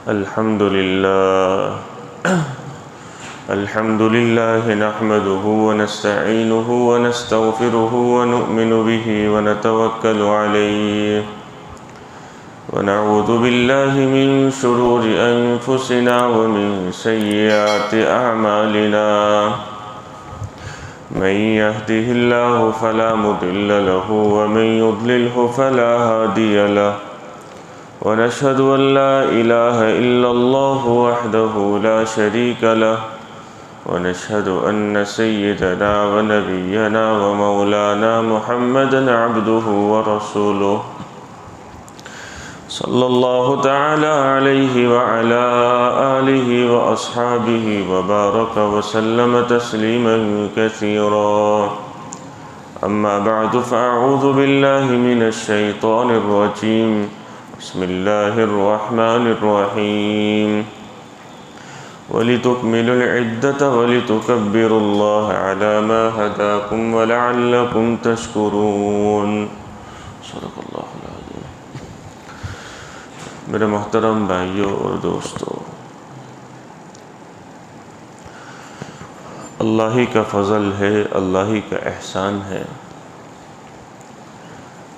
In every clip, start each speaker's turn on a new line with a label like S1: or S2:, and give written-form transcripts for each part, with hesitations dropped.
S1: الحمد لله نحمده ونستعينه ونستغفره ونؤمن به ونتوكل عليه ونعوذ بالله من شرور أنفسنا ومن سيئات أعمالنا من يهده الله فلا مضل له ومن يضلله فلا هادي له ونشهد أن لا إله إلا الله وحده لا شريك له ونشهد أن سيدنا ونبينا ومولانا محمدا عبده ورسوله صلى الله تعالى عليه وعلى آله وأصحابه وبارك وسلم تسليما كثيرا أما بعد فأعوذ بالله من الشيطان الرجيم بسم الله الرحمن الرحيم ولتكملوا العدة ولتكبروا الله على ما هداكم ولعلكم تشكرون صدق اللہ العظیم۔ میرے محترم بھائیوں اور دوستوں، اللہ ہی کا فضل ہے، اللہ ہی کا احسان ہے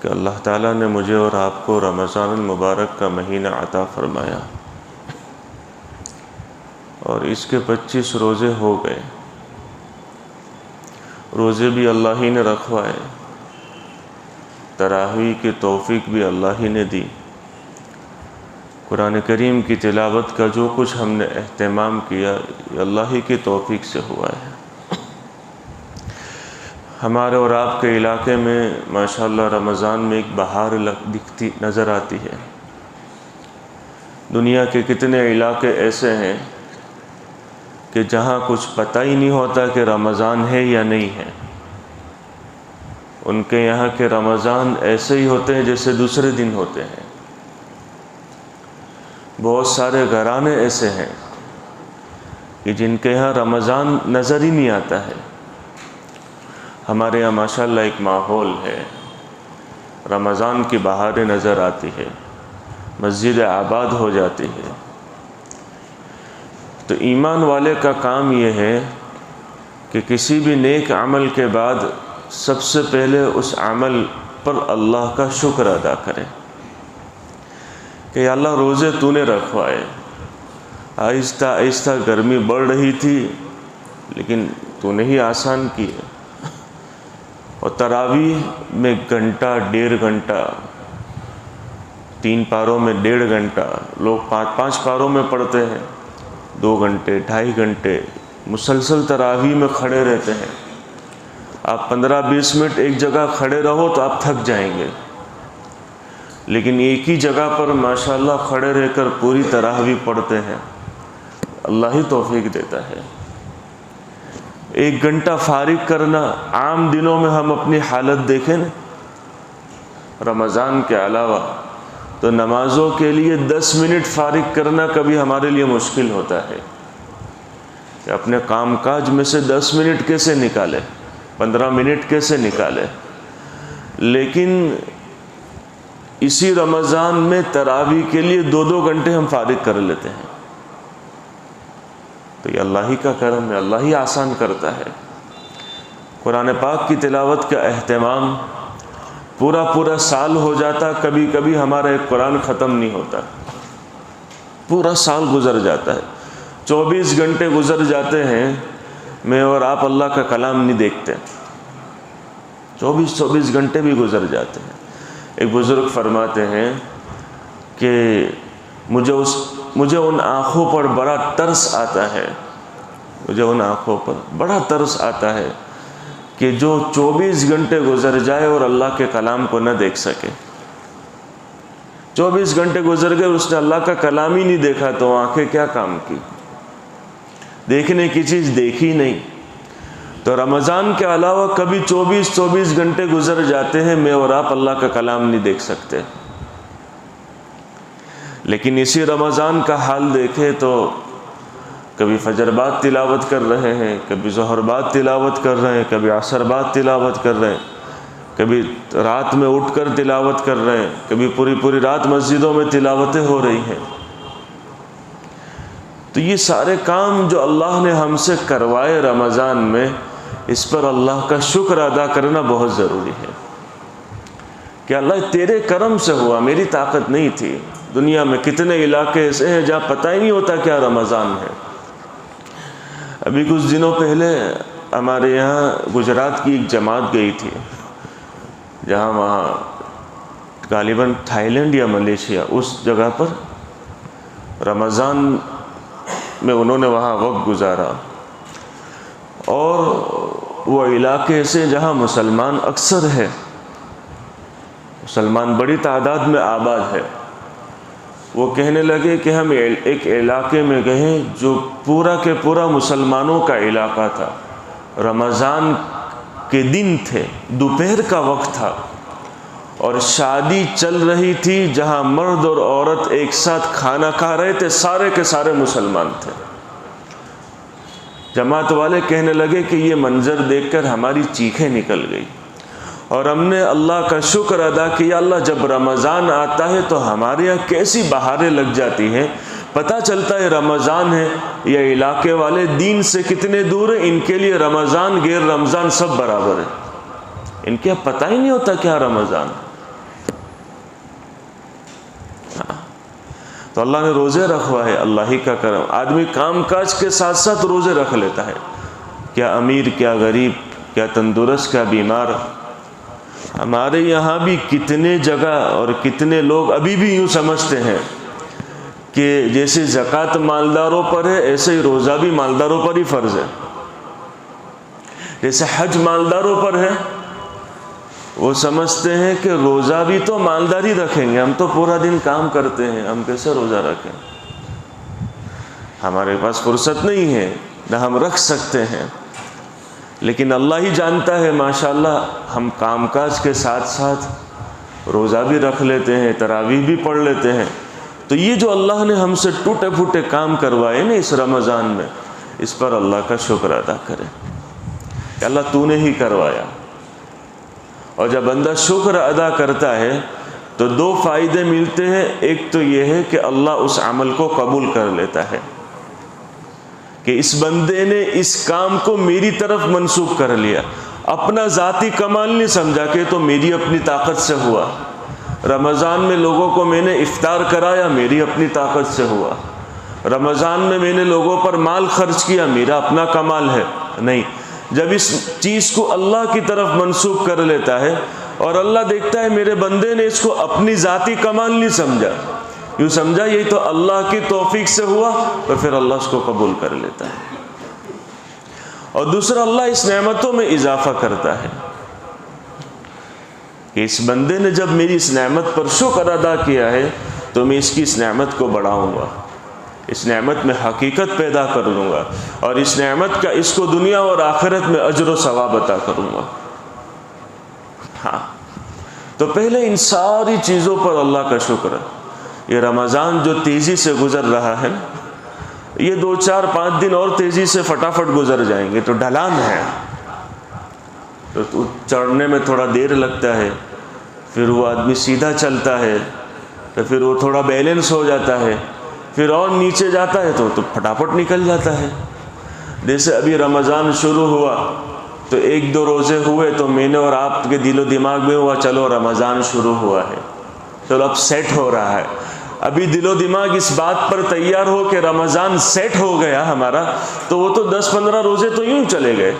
S1: کہ اللہ تعالیٰ نے مجھے اور آپ کو رمضان المبارک کا مہینہ عطا فرمایا اور اس کے 25 روزے ہو گئے۔ روزے بھی اللہ ہی نے رکھوائے، تراویح کی توفیق بھی اللہ ہی نے دی، قرآن کریم کی تلاوت کا جو کچھ ہم نے اہتمام کیا یہ اللہ ہی کی توفیق سے ہوا ہے۔ ہمارے اور آپ کے علاقے میں ماشاءاللہ رمضان میں ایک بہار دکھتی نظر آتی ہے۔ دنیا کے کتنے علاقے ایسے ہیں کہ جہاں کچھ پتہ ہی نہیں ہوتا کہ رمضان ہے یا نہیں ہے۔ ان کے یہاں کے رمضان ایسے ہی ہوتے ہیں جیسے دوسرے دن ہوتے ہیں۔ بہت سارے گھرانے ایسے ہیں کہ جن کے یہاں رمضان نظر ہی نہیں آتا ہے۔ ہمارے یہاں ماشاءاللہ ایک ماحول ہے، رمضان کی بہاریں نظر آتی ہے، مسجد آباد ہو جاتی ہے۔ تو ایمان والے کا کام یہ ہے کہ کسی بھی نیک عمل کے بعد سب سے پہلے اس عمل پر اللہ کا شکر ادا کرے کہ یا اللہ روزے تو نے رکھوائے، آہستہ آہستہ گرمی بڑھ رہی تھی لیکن تو نے ہی آسان کی ہے۔ اور تراویح میں گھنٹہ 1.5 گھنٹہ، 3 پاروں میں 1.5 گھنٹہ، لوگ 5 پاروں میں پڑھتے ہیں، 2 گھنٹے 2.5 گھنٹے مسلسل تراویح میں کھڑے رہتے ہیں۔ آپ 15-20 منٹ ایک جگہ کھڑے رہو تو آپ تھک جائیں گے، لیکن ایک ہی جگہ پر ماشاءاللہ کھڑے رہ کر پوری تراویح پڑھتے ہیں، اللہ ہی توفیق دیتا ہے۔ 1 گھنٹہ فارغ کرنا، عام دنوں میں ہم اپنی حالت دیکھیں نا، رمضان کے علاوہ تو نمازوں کے لیے 10 منٹ فارغ کرنا کبھی ہمارے لیے مشکل ہوتا ہے کہ اپنے کام کاج میں سے 10 منٹ کیسے نکالے، 15 منٹ کیسے نکالے۔ لیکن اسی رمضان میں تراویح کے لیے 2-2 گھنٹے ہم فارغ کر لیتے ہیں۔ تو یہ اللہ ہی کا کرم ہے، اللہ ہی آسان کرتا ہے۔ قرآن پاک کی تلاوت کا اہتمام پورا سال ہو جاتا، کبھی کبھی ہمارا ایک قرآن ختم نہیں ہوتا، پورا سال گزر جاتا ہے، 24 گھنٹے گزر جاتے ہیں، میں اور آپ اللہ کا کلام نہیں دیکھتے، 24 گھنٹے بھی گزر جاتے ہیں۔ ایک بزرگ فرماتے ہیں کہ مجھے ان آنکھوں پر بڑا ترس آتا ہے، مجھے ان آنکھوں پر بڑا ترس آتا ہے کہ جو 24 گھنٹے گزر جائے اور اللہ کے کلام کو نہ دیکھ سکے۔ 24 گھنٹے گزر گئے، اس نے اللہ کا کلام ہی نہیں دیکھا تو آنکھیں کیا کام کی، دیکھنے کی چیز دیکھی نہیں۔ تو رمضان کے علاوہ کبھی 24 گھنٹے گزر جاتے ہیں، میں اور آپ اللہ کا کلام نہیں دیکھ سکتے۔ لیکن اسی رمضان کا حال دیکھے تو کبھی فجر بعد تلاوت کر رہے ہیں، کبھی ظہر بعد تلاوت کر رہے ہیں، کبھی عصر بعد تلاوت کر رہے ہیں، کبھی رات میں اٹھ کر تلاوت کر رہے ہیں، کبھی پوری رات مسجدوں میں تلاوتیں ہو رہی ہیں۔ تو یہ سارے کام جو اللہ نے ہم سے کروائے رمضان میں، اس پر اللہ کا شکر ادا کرنا بہت ضروری ہے کہ اللہ تیرے کرم سے ہوا، میری طاقت نہیں تھی۔ دنیا میں کتنے علاقے ایسے ہیں جہاں پتہ ہی نہیں ہوتا کیا رمضان ہے۔ ابھی کچھ دنوں پہلے ہمارے یہاں گجرات کی ایک جماعت گئی تھی، جہاں وہاں غالباً تھائی لینڈ یا ملیشیا اس جگہ پر رمضان میں انہوں نے وہاں وقت گزارا، اور وہ علاقے ایسے جہاں مسلمان اکثر ہے، مسلمان بڑی تعداد میں آباد ہے۔ وہ کہنے لگے کہ ہم ایک علاقے میں گئے جو پورا کے پورا مسلمانوں کا علاقہ تھا، رمضان کے دن تھے، دوپہر کا وقت تھا، اور شادی چل رہی تھی جہاں مرد اور عورت ایک ساتھ کھانا کھا رہے تھے، سارے کے سارے مسلمان تھے۔ جماعت والے کہنے لگے کہ یہ منظر دیکھ کر ہماری چیخیں نکل گئی، اور ہم نے اللہ کا شکر ادا کیا، اللہ جب رمضان آتا ہے تو ہمارے یہاں کیسی بہاریں لگ جاتی ہیں، پتہ چلتا ہے رمضان ہے۔ یہ علاقے والے دین سے کتنے دور ہیں، ان کے لیے رمضان غیر رمضان سب برابر ہے، ان کے پتہ ہی نہیں ہوتا کیا رمضان۔ تو اللہ نے روزے رکھوائے، اللہ ہی کا کرم۔ آدمی کام کاج کے ساتھ ساتھ روزے رکھ لیتا ہے، کیا امیر کیا غریب، کیا تندرست کیا بیمار۔ ہمارے یہاں بھی کتنے جگہ اور کتنے لوگ ابھی بھی یوں سمجھتے ہیں کہ جیسے زکوٰۃ مالداروں پر ہے، ایسے ہی روزہ بھی مالداروں پر ہی فرض ہے۔ جیسے حج مالداروں پر ہے، وہ سمجھتے ہیں کہ روزہ بھی تو مالدار ہی رکھیں گے، ہم تو پورا دن کام کرتے ہیں، ہم کیسے روزہ رکھیں، ہمارے پاس فرصت نہیں ہے، نہ ہم رکھ سکتے ہیں۔ لیکن اللہ ہی جانتا ہے، ماشاءاللہ ہم کام کاج کے ساتھ ساتھ روزہ بھی رکھ لیتے ہیں، تراویح بھی پڑھ لیتے ہیں۔ تو یہ جو اللہ نے ہم سے ٹوٹے پھوٹے کام کروائے نا اس رمضان میں، اس پر اللہ کا شکر ادا کرے کہ اللہ تو نے ہی کروایا۔ اور جب بندہ شکر ادا کرتا ہے تو دو فائدے ملتے ہیں۔ ایک تو یہ ہے کہ اللہ اس عمل کو قبول کر لیتا ہے کہ اس بندے نے اس کام کو میری طرف منسوخ کر لیا، اپنا ذاتی کمال نہیں سمجھا کہ تو میری اپنی طاقت سے ہوا۔ رمضان میں لوگوں کو میں نے افطار کرایا، میری اپنی طاقت سے ہوا۔ رمضان میں میں نے لوگوں پر مال خرچ کیا، میرا اپنا کمال ہے نہیں۔ جب اس چیز کو اللہ کی طرف منسوخ کر لیتا ہے اور اللہ دیکھتا ہے میرے بندے نے اس کو اپنی ذاتی کمال نہیں سمجھا، یوں سمجھا یہ تو اللہ کی توفیق سے ہوا، تو پھر اللہ اس کو قبول کر لیتا ہے۔ اور دوسرا، اللہ اس نعمتوں میں اضافہ کرتا ہے کہ اس بندے نے جب میری اس نعمت پر شکر ادا کیا ہے تو میں اس کی اس نعمت کو بڑھاؤں گا، اس نعمت میں حقیقت پیدا کر دوں گا، اور اس نعمت کا اس کو دنیا اور آخرت میں اجر و ثواب عطا کروں گا۔ ہاں، تو پہلے ان ساری چیزوں پر اللہ کا شکر ہے۔ یہ رمضان جو تیزی سے گزر رہا ہے، یہ 2-4-5 دن اور تیزی سے فٹافٹ گزر جائیں گے، تو ڈھلان ہے، تو چڑھنے میں تھوڑا دیر لگتا ہے، پھر وہ آدمی سیدھا چلتا ہے، تو پھر وہ تھوڑا بیلنس ہو جاتا ہے، پھر اور نیچے جاتا ہے تو پھٹافٹ نکل جاتا ہے۔ جیسے ابھی رمضان شروع ہوا تو 1-2 روزے ہوئے تو میں نے اور آپ کے دل و دماغ میں ہوا چلو رمضان شروع ہوا ہے، چلو اب سیٹ ہو رہا ہے۔ ابھی دل و دماغ اس بات پر تیار ہو کہ رمضان سیٹ ہو گیا ہمارا، تو وہ تو 10-15 روزے تو یوں چلے گئے۔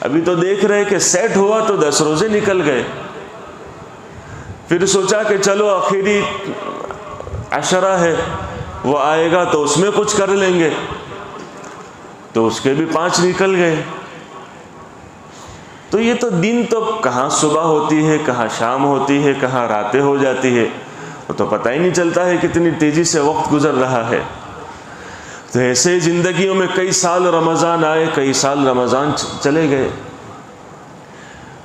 S1: ابھی تو دیکھ رہے کہ سیٹ ہوا تو 10 روزے نکل گئے۔ پھر سوچا کہ چلو آخری عشرہ ہے، وہ آئے گا تو اس میں کچھ کر لیں گے، تو اس کے بھی 5 نکل گئے۔ تو یہ تو دن تو کہاں صبح ہوتی ہے، کہاں شام ہوتی ہے، کہاں راتیں ہو جاتی ہے، وہ تو پتہ ہی نہیں چلتا ہے کتنی تیزی سے وقت گزر رہا ہے۔ تو ایسے ہی زندگیوں میں کئی سال رمضان آئے، کئی سال رمضان چلے گئے۔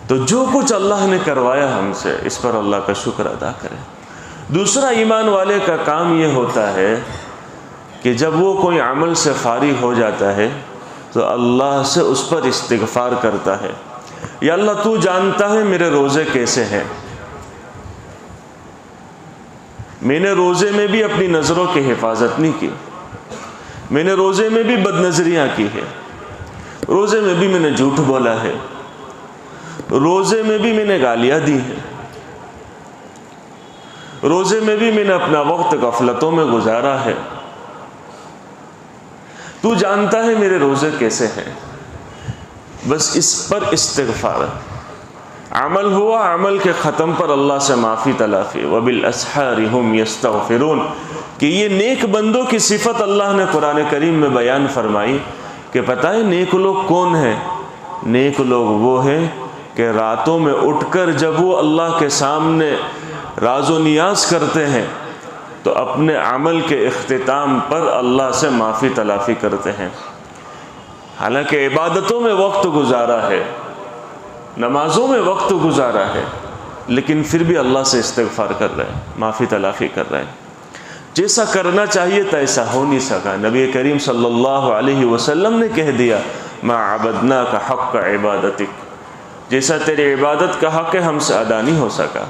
S1: تو جو کچھ اللہ نے کروایا ہم سے، اس پر اللہ کا شکر ادا کرے۔ دوسرا، ایمان والے کا کام یہ ہوتا ہے کہ جب وہ کوئی عمل سے فارغ ہو جاتا ہے تو اللہ سے اس پر استغفار کرتا ہے، یا اللہ تو جانتا ہے میرے روزے کیسے ہیں، میں نے روزے میں بھی اپنی نظروں کی حفاظت نہیں کی، میں نے روزے میں بھی بد نظریاں کی ہے، روزے میں بھی میں نے جھوٹ بولا ہے، روزے میں بھی میں نے گالیاں دی ہیں، روزے میں بھی میں نے اپنا وقت غفلتوں میں گزارا ہے۔ تو جانتا ہے میرے روزے کیسے ہیں، بس اس پر استغفار ہے۔ عمل ہوا، عمل کے ختم پر اللہ سے معافی تلافی۔ وَبِالْأَسْحَارِ هُمْ يَسْتَغْفِرُونَ کہ یہ نیک بندوں کی صفت اللہ نے قرآن کریم میں بیان فرمائی کہ پتہ ہے نیک لوگ کون ہیں؟ نیک لوگ وہ ہیں کہ راتوں میں اٹھ کر جب وہ اللہ کے سامنے راز و نیاز کرتے ہیں تو اپنے عمل کے اختتام پر اللہ سے معافی تلافی کرتے ہیں۔ حالانکہ عبادتوں میں وقت گزارا ہے، نمازوں میں وقت گزارا ہے، لیکن پھر بھی اللہ سے استغفار کر رہے ہیں، معافی تلافی کر رہے ہیں۔ جیسا کرنا چاہیے تھا ایسا ہو نہیں سکا۔ نبی کریم صلی اللہ علیہ وسلم نے کہہ دیا ما عبدناک حق عبادتک، جیسا تیری عبادت کا حق ہے ہم سے ادا نہیں ہو سکا۔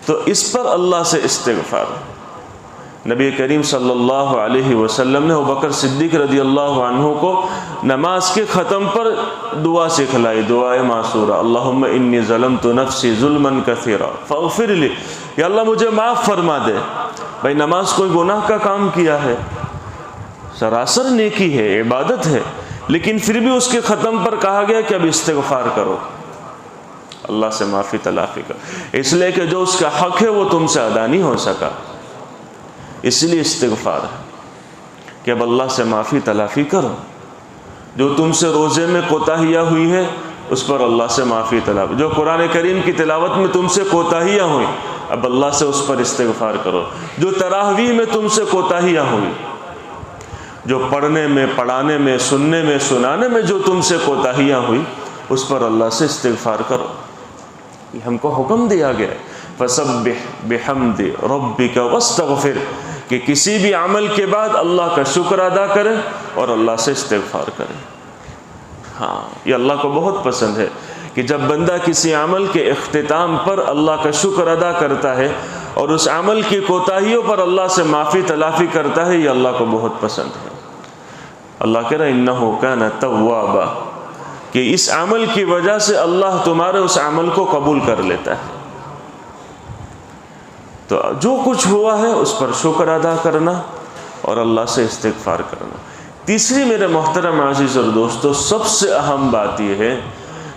S1: تو اس پر اللہ سے استغفار۔ نبی کریم صلی اللہ علیہ وسلم نے ابوبکر صدیق رضی اللہ عنہ کو نماز کے ختم پر دعا سکھلائی، دعائے معصورہ، اللہم انی ظلمت نفسی ظلما کثیرا فاغفر لی، یا اللہ مجھے معاف فرما دے۔ بھائی نماز کوئی گناہ کا کام کیا ہے، سراسر نیکی ہے، عبادت ہے، لیکن پھر بھی اس کے ختم پر کہا گیا کہ اب استغفار کرو، اللہ سے معافی تلافی کرو، اس لیے کہ جو اس کا حق ہے وہ تم سے ادا نہیں ہو سکا، اس لیے استغفار ہے کہ اب اللہ سے معافی تلافی کرو۔ جو تم سے روزے میں کوتاہیاں ہوئی ہے اس پر اللہ سے معافی تلافی، جو قرآن کریم کی تلاوت میں تم سے کوتاہیاں ہوئیں اب اللہ سے اس پر استغفار کرو، جو تراویح میں تم سے کوتاہیاں ہوئی، جو پڑھنے میں، پڑھانے میں، سننے میں، سنانے میں جو تم سے کوتاہیاں ہوئی اس پر اللہ سے استغفار کرو۔ یہ ہم کو حکم دیا گیا ہے فَسَبِّحْ بِحَمْدِ رَبِّكَ وَاسْتَغْفِرْ کہ کسی بھی عمل کے بعد اللہ کا شکر ادا کرے اور اللہ سے استغفار کرے۔ ہاں یہ اللہ کو بہت پسند ہے کہ جب بندہ کسی عمل کے اختتام پر اللہ کا شکر ادا کرتا ہے اور اس عمل کی کوتاہیوں پر اللہ سے معافی تلافی کرتا ہے، یہ اللہ کو بہت پسند ہے۔ اللہ کہہ رہا اِنَّهُ كَانَ تَوَّابًا کہ اس عمل کی وجہ سے اللہ تمہارے اس عمل کو قبول کر لیتا ہے۔ تو جو کچھ ہوا ہے اس پر شکر ادا کرنا اور اللہ سے استغفار کرنا۔ تیسری میرے محترم عزیز اور دوستو سب سے اہم بات یہ ہے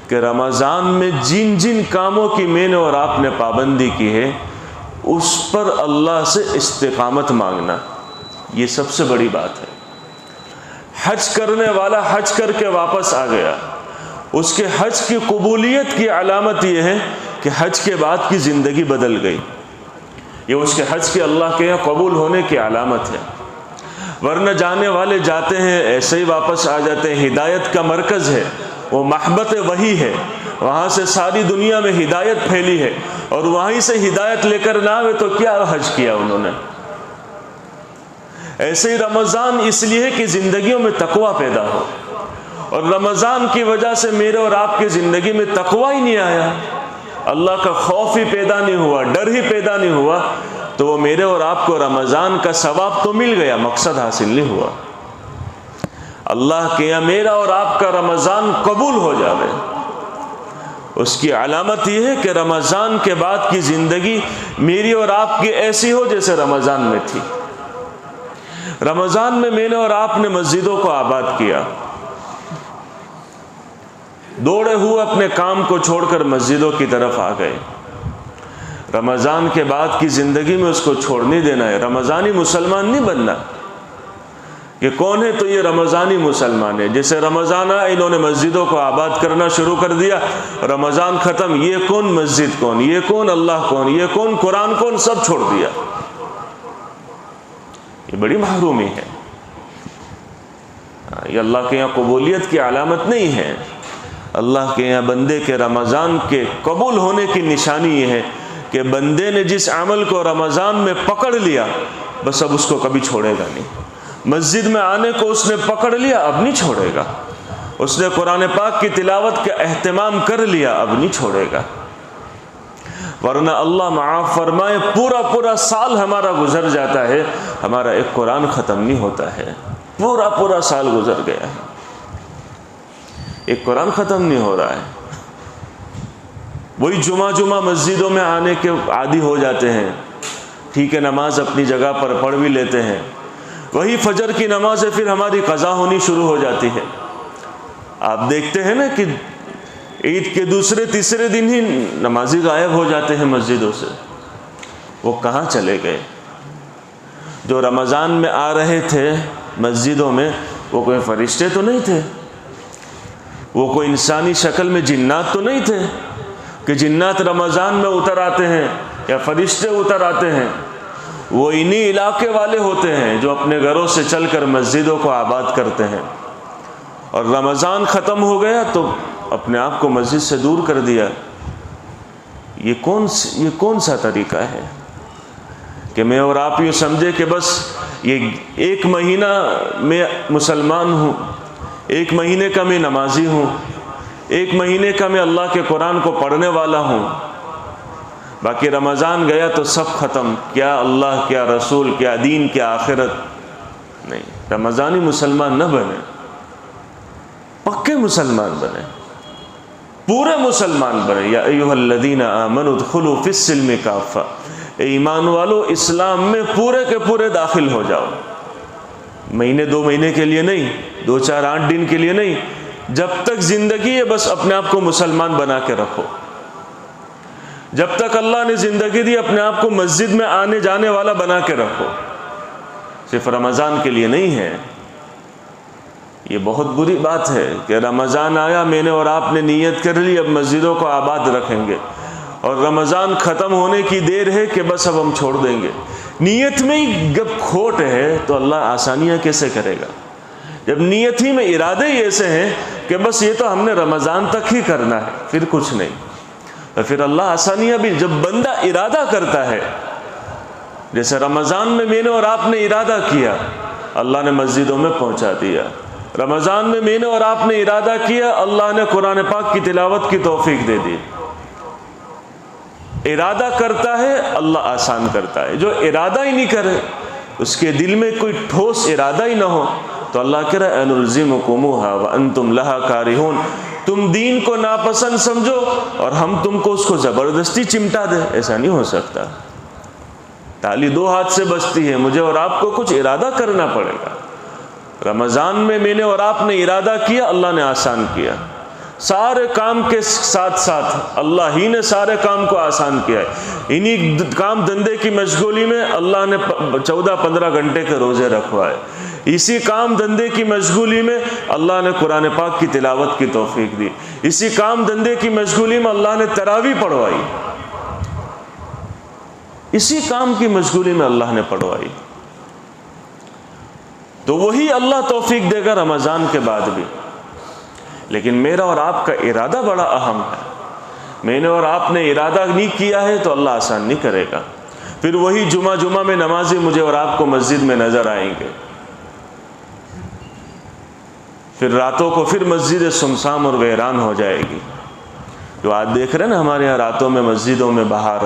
S1: کہ رمضان میں جن جن کاموں کی میں نے اور آپ نے پابندی کی ہے اس پر اللہ سے استقامت مانگنا، یہ سب سے بڑی بات ہے۔ حج کرنے والا حج کر کے واپس آ گیا، اس کے حج کی قبولیت کی علامت یہ ہے کہ حج کے بعد کی زندگی بدل گئی، یہ اس کے حج کے اللہ کے یہاں قبول ہونے کی علامت ہے۔ ورنہ جانے والے جاتے ہیں ایسے ہی واپس آ جاتے ہیں۔ ہدایت کا مرکز ہے وہ محبت وحی ہے، وہاں سے ساری دنیا میں ہدایت پھیلی ہے، اور وہیں سے ہدایت لے کر نہ آئے تو کیا حج کیا انہوں نے۔ ایسے ہی رمضان اس لیے ہے کہ زندگیوں میں تقوی پیدا ہو، اور رمضان کی وجہ سے میرے اور آپ کی زندگی میں تقوی ہی نہیں آیا، اللہ کا خوف ہی پیدا نہیں ہوا، ڈر ہی پیدا نہیں ہوا، تو وہ میرے اور آپ کو رمضان کا ثواب تو مل گیا، مقصد حاصل نہیں ہوا۔ اللہ کے یہاں میرا اور آپ کا رمضان قبول ہو جاوے، اس کی علامت یہ ہے کہ رمضان کے بعد کی زندگی میری اور آپ کی ایسی ہو جیسے رمضان میں تھی۔ رمضان میں نے اور آپ نے مسجدوں کو آباد کیا، دوڑے ہوئے اپنے کام کو چھوڑ کر مسجدوں کی طرف آ گئے۔ رمضان کے بعد کی زندگی میں اس کو چھوڑ نہیں دینا ہے، رمضانی مسلمان نہیں بننا کہ کون ہے تو یہ رمضانی مسلمان ہے، جیسے رمضان آیا انہوں نے مسجدوں کو آباد کرنا شروع کر دیا، رمضان ختم یہ کون مسجد کون، یہ کون اللہ کون، یہ کون قرآن کون، سب چھوڑ دیا۔ یہ بڑی محرومی ہے، یہ اللہ کے یہاں قبولیت کی علامت نہیں ہے۔ اللہ کے یہاں بندے کے رمضان کے قبول ہونے کی نشانی یہ ہے کہ بندے نے جس عمل کو رمضان میں پکڑ لیا بس اب اس کو کبھی چھوڑے گا نہیں۔ مسجد میں آنے کو اس نے پکڑ لیا اب نہیں چھوڑے گا، اس نے قرآن پاک کی تلاوت کا اہتمام کر لیا اب نہیں چھوڑے گا۔ ورنہ اللہ معاف فرمائے پورا سال ہمارا گزر جاتا ہے ہمارا ایک قرآن ختم نہیں ہوتا ہے، پورا سال گزر گیا ہے، ایک قرآن ختم نہیں ہو رہا ہے۔ وہی جمعہ مسجدوں میں آنے کے عادی ہو جاتے ہیں، ٹھیک ہے نماز اپنی جگہ پر پڑھ بھی لیتے ہیں، وہی فجر کی نماز پھر ہماری قضا ہونی شروع ہو جاتی ہے۔ آپ دیکھتے ہیں نا کہ عید کے دوسرے تیسرے دن ہی نمازی غائب ہو جاتے ہیں مسجدوں سے، وہ کہاں چلے گئے؟ جو رمضان میں آ رہے تھے مسجدوں میں وہ کوئی فرشتے تو نہیں تھے، وہ کوئی انسانی شکل میں جنات تو نہیں تھے کہ جنات رمضان میں اتر آتے ہیں یا فرشتے اتر آتے ہیں، وہ انہی علاقے والے ہوتے ہیں جو اپنے گھروں سے چل کر مسجدوں کو آباد کرتے ہیں، اور رمضان ختم ہو گیا تو اپنے آپ کو مسجد سے دور کر دیا۔ یہ کون سا طریقہ ہے کہ میں اور آپ یوں سمجھے کہ بس یہ ایک مہینہ میں مسلمان ہوں، ایک مہینے کا میں نمازی ہوں، ایک مہینے کا میں اللہ کے قرآن کو پڑھنے والا ہوں، باقی رمضان گیا تو سب ختم، کیا اللہ کیا رسول کیا دین کیا آخرت؟ نہیں، رمضانی مسلمان نہ بنے، پکے مسلمان بنے، پورے مسلمان بنے۔ یا ایھا الذین آمنوا ادخلوا فی السلم کافہ، اے ایمان والو اسلام میں پورے کے پورے داخل ہو جاؤ، مہینے 2 مہینے کے لیے نہیں، 2 4 8 دن کے لیے نہیں، جب تک زندگی ہے بس اپنے آپ کو مسلمان بنا کے رکھو، جب تک اللہ نے زندگی دی اپنے آپ کو مسجد میں آنے جانے والا بنا کے رکھو، صرف رمضان کے لیے نہیں ہے۔ یہ بہت بری بات ہے کہ رمضان آیا، میں نے اور آپ نے نیت کر لی اب مسجدوں کو آباد رکھیں گے، اور رمضان ختم ہونے کی دیر ہے کہ بس اب ہم چھوڑ دیں گے۔ نیت میں ہی جب کھوٹ ہے تو اللہ آسانیاں کیسے کرے گا؟ جب نیت ہی میں ارادے ہی ایسے ہیں کہ بس یہ تو ہم نے رمضان تک ہی کرنا ہے پھر کچھ نہیں، تو پھر اللہ آسانیاں بھی، جب بندہ ارادہ کرتا ہے، جیسے رمضان میں میں نے اور آپ نے ارادہ کیا، اللہ نے مسجدوں میں پہنچا دیا۔ رمضان میں نے اور آپ نے ارادہ کیا، اللہ نے قرآن پاک کی تلاوت کی توفیق دے دی۔ ارادہ کرتا ہے اللہ آسان کرتا ہے، جو ارادہ ہی نہیں کرے، اس کے دل میں کوئی ٹھوس ارادہ ہی نہ ہو، تو اللہ کہہ رہا ہے انلزمکموھا وانتم لھا کارہون، تم دین کو ناپسند سمجھو اور ہم تم کو اس کو زبردستی چمٹا دیں، ایسا نہیں ہو سکتا۔ تالی 2 ہاتھ سے بجتی ہے، مجھے اور آپ کو کچھ ارادہ کرنا پڑے گا۔ رمضان میں نے اور آپ نے ارادہ کیا، اللہ نے آسان کیا، سارے کام کے ساتھ ساتھ اللہ ہی نے سارے کام کو آسان کیا ہے۔ انہی کام دھندے کی مشغولی میں اللہ نے 14-15 گھنٹے کے روزے رکھوائے، اسی کام دھندے کی مشغولی میں اللہ نے قرآن پاک کی تلاوت کی توفیق دی، اسی کام دھندے کی مشغولی میں اللہ نے تراویح پڑھوائی، اسی کام کی مشغولی میں اللہ نے پڑھوائی۔ تو وہی اللہ توفیق دے گا رمضان کے بعد بھی، لیکن میرا اور آپ کا ارادہ بڑا اہم ہے۔ میں نے اور آپ نے ارادہ نہیں کیا ہے تو اللہ آسان نہیں کرے گا۔ پھر وہی جمعہ میں نمازی مجھے اور آپ کو مسجد میں نظر آئیں گے، پھر راتوں کو پھر مسجد سمسام اور ویران ہو جائے گی۔ جو آج دیکھ رہے ہیں نا ہمارے یہاں راتوں میں مسجدوں میں بہار،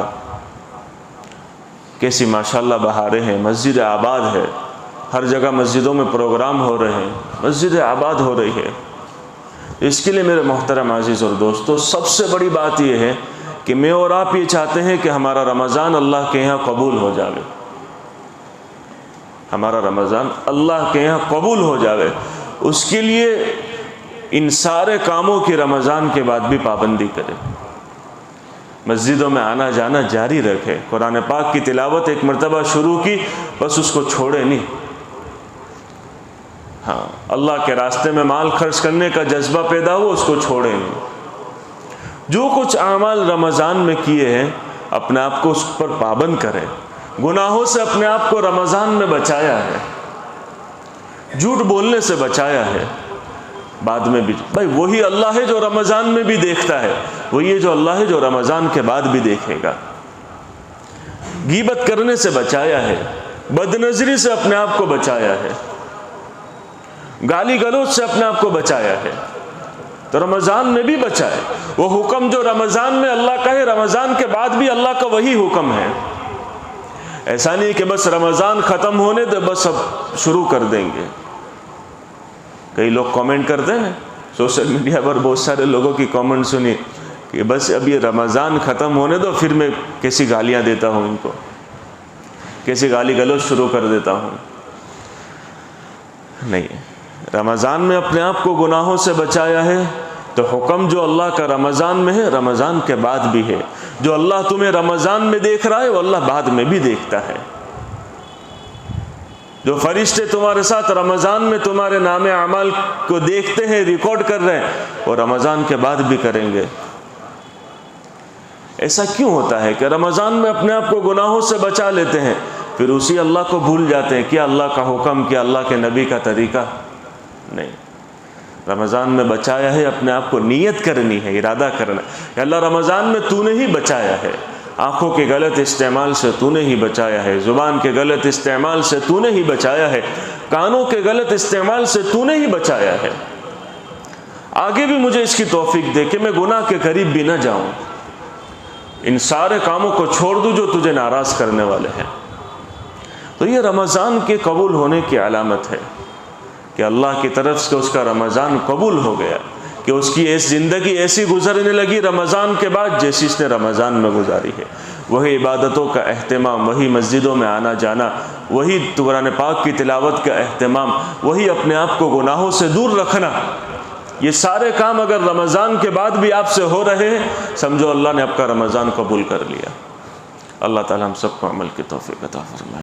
S1: کیسی ماشاءاللہ بہاریں ہیں، مسجد آباد ہے، ہر جگہ مسجدوں میں پروگرام ہو رہے ہیں، مسجد آباد ہو رہی ہے۔ اس کے لیے میرے محترم عزیز اور دوستو، سب سے بڑی بات یہ ہے کہ میں اور آپ یہ چاہتے ہیں کہ ہمارا رمضان اللہ کے یہاں قبول ہو جاوے، ہمارا رمضان اللہ کے یہاں قبول ہو جاوے۔ اس کے لیے ان سارے کاموں کی رمضان کے بعد بھی پابندی کرے، مسجدوں میں آنا جانا جاری رکھے، قرآن پاک کی تلاوت ایک مرتبہ شروع کی بس اس کو چھوڑے نہیں، ہاں اللہ کے راستے میں مال خرچ کرنے کا جذبہ پیدا ہو اس کو چھوڑے نہیں۔ جو کچھ اعمال رمضان میں کیے ہیں اپنے آپ کو اس پر پابند کرے، گناہوں سے اپنے آپ کو رمضان میں بچایا ہے، جھوٹ بولنے سے بچایا ہے، بعد میں بھی بھائی وہی اللہ ہے جو رمضان میں بھی دیکھتا ہے، وہی ہے جو اللہ ہے جو رمضان کے بعد بھی دیکھے گا۔ غیبت کرنے سے بچایا ہے، بد نظری سے اپنے آپ کو بچایا ہے، گالی گلوچ سے اپنے آپ کو بچایا ہے، تو رمضان میں بھی بچائے۔ وہ حکم جو رمضان میں اللہ کا ہے، رمضان کے بعد بھی اللہ کا وہی حکم ہے۔ ایسا نہیں کہ بس رمضان ختم ہونے تو بس اب شروع کر دیں گے. کئی لوگ کامنٹ کرتے ہیں نا سوشل میڈیا پر، بہت سارے لوگوں کی کامنٹ سنی کہ بس اب یہ رمضان ختم ہونے دو پھر میں کیسی گالیاں دیتا ہوں ان کو، کیسی گالی گلوچ شروع کر دیتا ہوں. نہیں، رمضان میں اپنے آپ کو گناہوں سے بچایا ہے تو حکم جو اللہ کا رمضان میں ہے رمضان کے بعد بھی ہے. جو اللہ تمہیں رمضان میں دیکھ رہا ہے وہ اللہ بعد میں بھی دیکھتا ہے. جو فرشتے تمہارے ساتھ رمضان میں تمہارے نام اعمال کو دیکھتے ہیں، ریکارڈ کر رہے ہیں، وہ رمضان کے بعد بھی کریں گے. ایسا کیوں ہوتا ہے کہ رمضان میں اپنے آپ کو گناہوں سے بچا لیتے ہیں، پھر اسی اللہ کو بھول جاتے ہیں؟ کیا اللہ کا حکم، کیا اللہ کے نبی کا طریقہ؟ نہیں. رمضان میں بچایا ہے، اپنے آپ کو نیت کرنی ہے، ارادہ کرنا ہے کہ اللہ رمضان میں تو نے ہی بچایا ہے. آنکھوں کے غلط استعمال سے تو نے ہی بچایا ہے، زبان کے غلط استعمال سے تو نے ہی بچایا ہے، کانوں کے غلط استعمال سے تو نے ہی بچایا ہے. آگے بھی مجھے اس کی توفیق دے کہ میں گناہ کے قریب بھی نہ جاؤں، ان سارے کاموں کو چھوڑ دوں جو تجھے ناراض کرنے والے ہیں. تو یہ رمضان کے قبول ہونے کی علامت ہے کہ اللہ کی طرف سے اس کا رمضان قبول ہو گیا، کہ اس کی زندگی ایسی گزرنے لگی رمضان کے بعد جیسی اس نے رمضان میں گزاری ہے. وہی عبادتوں کا اہتمام، وہی مسجدوں میں آنا جانا، وہی قرآن پاک کی تلاوت کا اہتمام، وہی اپنے آپ کو گناہوں سے دور رکھنا، یہ سارے کام اگر رمضان کے بعد بھی آپ سے ہو رہے ہیں، سمجھو اللہ نے آپ کا رمضان قبول کر لیا. اللہ تعالی ہم سب کو عمل کی توفیق عطا فرمائے.